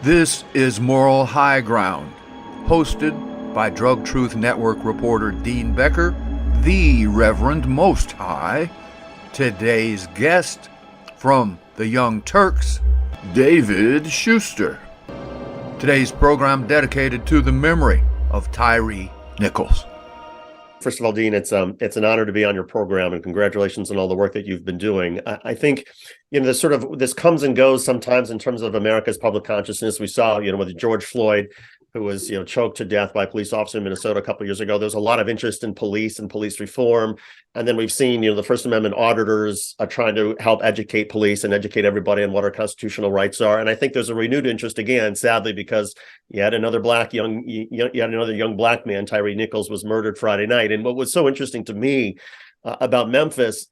This is Moral High Ground, hosted by Drug Truth Network reporter Dean Becker, the Reverend Most High. Today's guest from the Young Turks, David Shuster. Today's program dedicated to the memory of Tyre Nichols. First of all, Dean, it's an honor to be on your program, and congratulations on all the work that you've been doing. I think, this comes and goes sometimes in terms of America's public consciousness. We saw, with George Floyd, who was, choked to death by a police officer in Minnesota a couple of years ago. There was a lot of interest in police and police reform. And then we've seen, the First Amendment auditors are trying to help educate police and educate everybody on what our constitutional rights are. And I think there's a renewed interest again, sadly, because yet another young black man, Tyre Nichols, was murdered Friday night. And what was so interesting to me about Memphis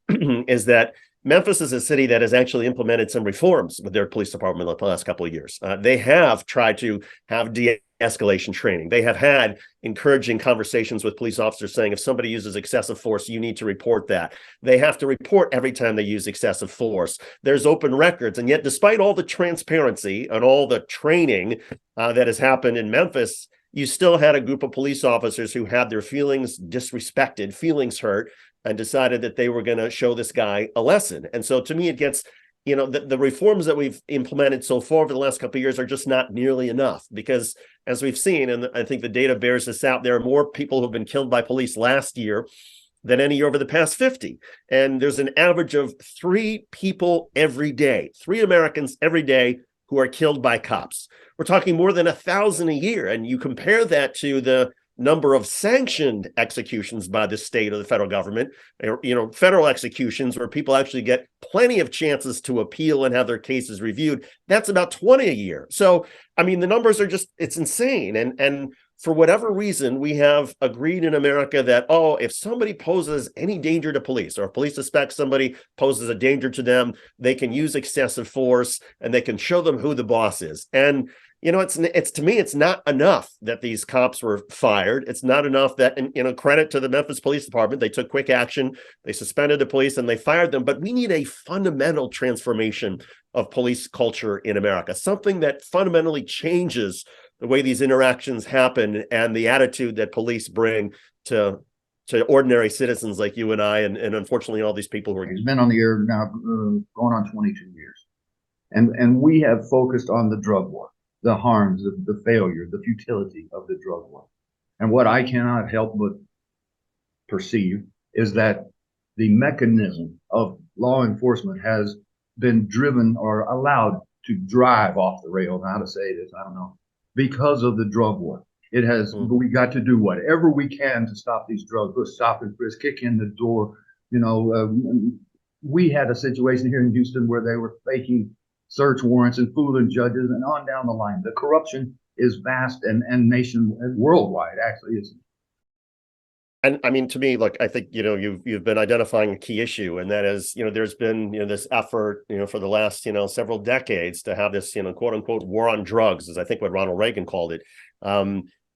is that Memphis is a city that has actually implemented some reforms with their police department in the last couple of years. They have tried to have de-escalation training. They have had encouraging conversations with police officers saying, if somebody uses excessive force, you need to report that. They have to report every time they use excessive force. There's open records. And yet, despite all the transparency and all the training that has happened in Memphis, you still had a group of police officers who had their feelings disrespected, feelings hurt, and decided that they were going to show this guy a lesson. And so to me, it gets, the reforms that we've implemented so far over the last couple of years are just not nearly enough, because as we've seen, and I think the data bears this out, there are more people who have been killed by police last year than any year over the past 50. And there's an average of 3 people every day, 3 Americans every day who are killed by cops. We're talking more than 1,000 a year. And you compare that to the number of sanctioned executions by the state or the federal government, federal executions where people actually get plenty of chances to appeal and have their cases reviewed. That's about 20 a year. So, the numbers are it's insane. And for whatever reason, we have agreed in America that, if somebody poses any danger to police, or if police suspect somebody poses a danger to them, they can use excessive force and they can show them who the boss is. And it's to me, it's not enough that these cops were fired. It's not enough that, and credit to the Memphis Police Department, they took quick action, they suspended the police and they fired them. But we need a fundamental transformation of police culture in America, something that fundamentally changes the way these interactions happen and the attitude that police bring to ordinary citizens like you and I, and unfortunately all these people who are. He's been on the air now going on 22 years, and we have focused on the drug war, the harms, the failure, the futility of the drug war. And what I cannot help but perceive is that the mechanism of law enforcement has been driven or allowed to drive off the rails. How to say this, I don't know, because of the drug war. It has, we got to do whatever we can to stop these drugs, stop and frisk, kick in the door. We had a situation here in Houston where they were faking search warrants and fooling judges and on down the line. The corruption is vast and worldwide, actually, isn't it? And to me, look, I think, you've been identifying a key issue, and that is, there's been, this effort, for the last, several decades to have this, quote unquote, war on drugs, as I think what Ronald Reagan called it.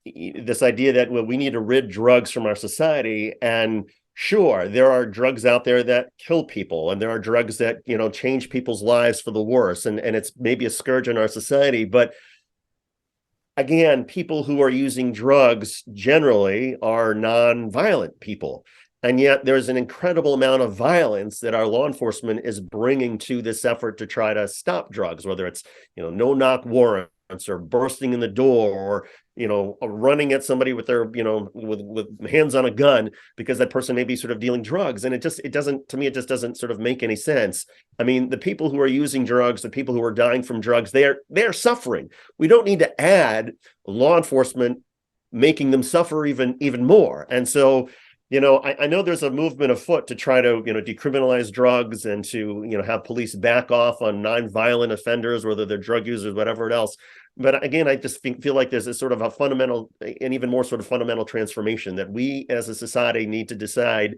This idea that we need to rid drugs from our society. And sure, there are drugs out there that kill people, and there are drugs that, change people's lives for the worse. And it's maybe a scourge in our society. But again, people who are using drugs generally are non-violent people. And yet there's an incredible amount of violence that our law enforcement is bringing to this effort to try to stop drugs, whether it's, no-knock warrants or bursting in the door, or running at somebody with their with hands on a gun because that person may be sort of dealing drugs. And it doesn't sort of make any sense. The people who are using drugs, the people who are dying from drugs, they're suffering. We don't need to add law enforcement making them suffer even more. And so I know there's a movement afoot to try to, decriminalize drugs and to, have police back off on non-violent offenders, whether they're drug users, whatever else. But again, I just feel like there's a sort of a fundamental and even more sort of fundamental transformation that we as a society need to decide,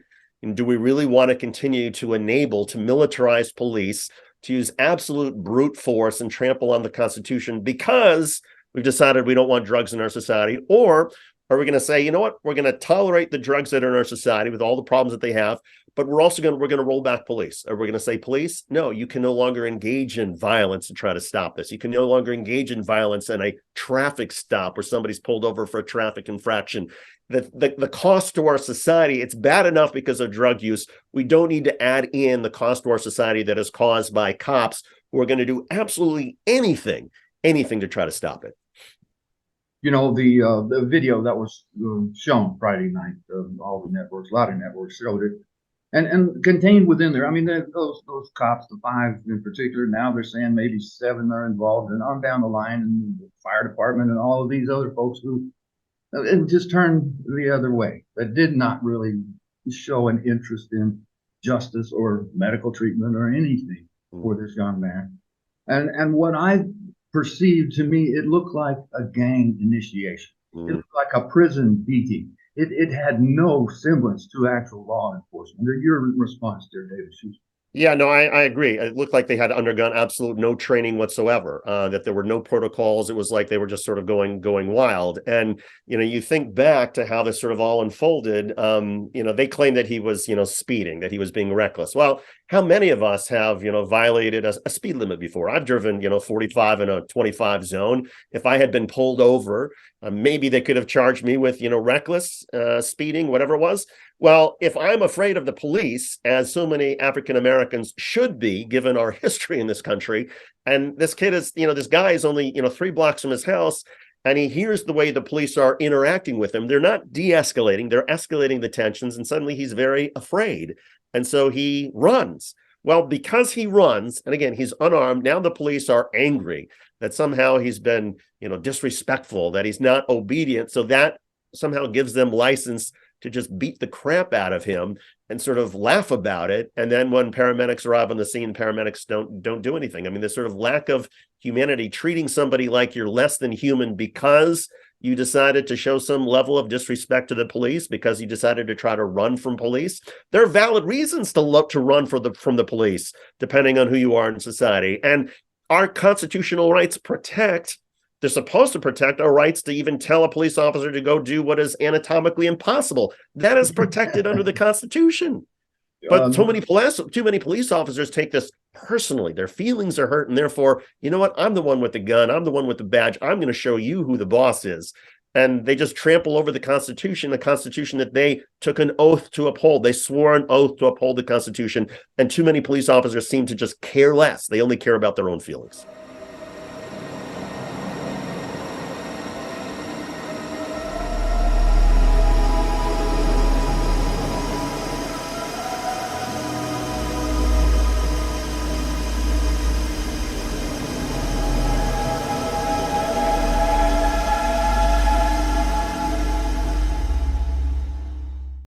do we really want to continue to militarize police, to use absolute brute force and trample on the Constitution because we've decided we don't want drugs in our society? Or Are we going to say, you know what, we're going to tolerate the drugs that are in our society with all the problems that they have, but we're going to roll back police? Are we going to say, police, no, you can no longer engage in violence to try to stop this. You can no longer engage in violence in a traffic stop where somebody's pulled over for a traffic infraction. The cost to our society, it's bad enough because of drug use. We don't need to add in the cost to our society that is caused by cops who are going to do absolutely anything to try to stop it. You know, the video that was shown Friday night, all the networks, a lot of networks showed it, and contained within there. I mean, those cops, the 5 in particular, now they're saying maybe 7 are involved, and on down the line, and the fire department and all of these other folks who just turned the other way. That did not really show an interest in justice or medical treatment or anything for this young man. And what I perceived, to me, it looked like a gang initiation. It looked like a prison beating. It had no semblance to actual law enforcement. Your response there, David Shuster. Yeah, no, I agree. It looked like they had undergone absolute no training whatsoever, that there were no protocols. It was like they were just sort of going wild. And, you think back to how this sort of all unfolded. They claimed that he was, speeding, that he was being reckless. Well, how many of us have, violated a speed limit before? I've driven, 45 in a 25 zone. If I had been pulled over, maybe they could have charged me with, reckless speeding, whatever it was. Well, if I'm afraid of the police, as so many African Americans should be, given our history in this country, and this kid is, this guy is only, 3 blocks from his house, and he hears the way the police are interacting with him. They're not de-escalating, they're escalating the tensions, and suddenly he's very afraid. And so he runs. Well, because he runs, and again, he's unarmed, now the police are angry that somehow he's been, disrespectful, that he's not obedient. So that somehow gives them license to just beat the crap out of him and sort of laugh about it. And then when paramedics arrive on the scene, paramedics don't do anything. I mean, this sort of lack of humanity, treating somebody like you're less than human because you decided to show some level of disrespect to the police, because you decided to try to run from police. There are valid reasons to run from the police, depending on who you are in society. And our constitutional rights they're supposed to protect our rights to even tell a police officer to go do what is anatomically impossible. That is protected under the Constitution. But too many police officers take this personally. Their feelings are hurt, and therefore, you know what? I'm the one with the gun. I'm the one with the badge. I'm going to show you who the boss is. And they just trample over the Constitution that they took an oath to uphold. They swore an oath to uphold the Constitution. And too many police officers seem to just care less. They only care about their own feelings.